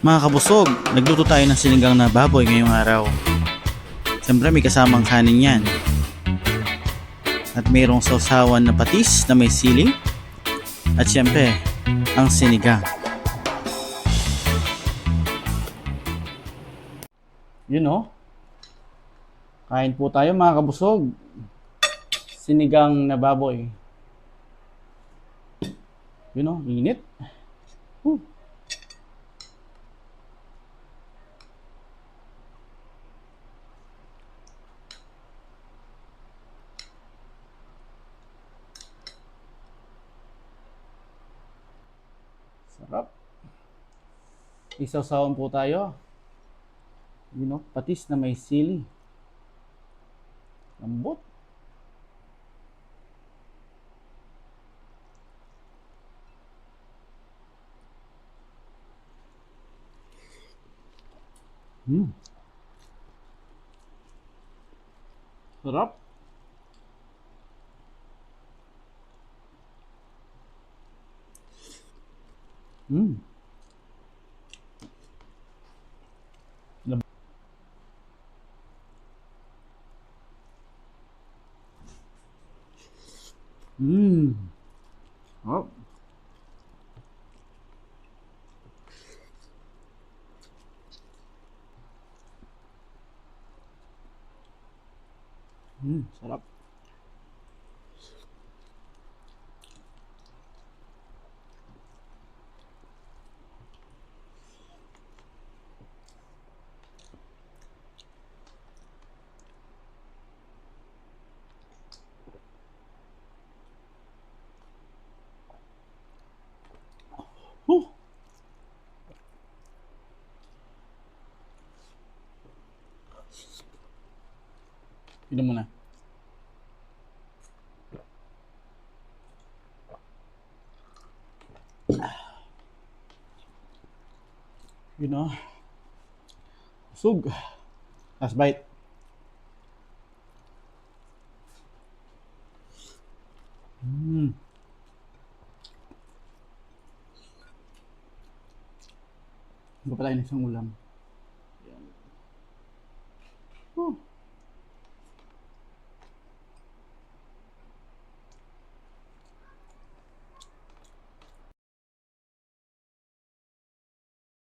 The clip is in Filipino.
Mga kabusog, nagluto tayo ng sinigang na baboy ngayong araw. Siyempre may kasamang kanin yan. At mayroong sausawan na patis na may sili. At siyempre, ang sinigang. Yun o. Kain po tayo mga kabusog. Sinigang na baboy. Yun o, init. Whew. Sarap. Isawsawan po tayo. Yun o, patis na may sili. Lambot. Sarap. Mm. Oh. Sarap. Huh. Inom mo na. You know, sug. Last bite. Hindi pa tayo ng isang ulam.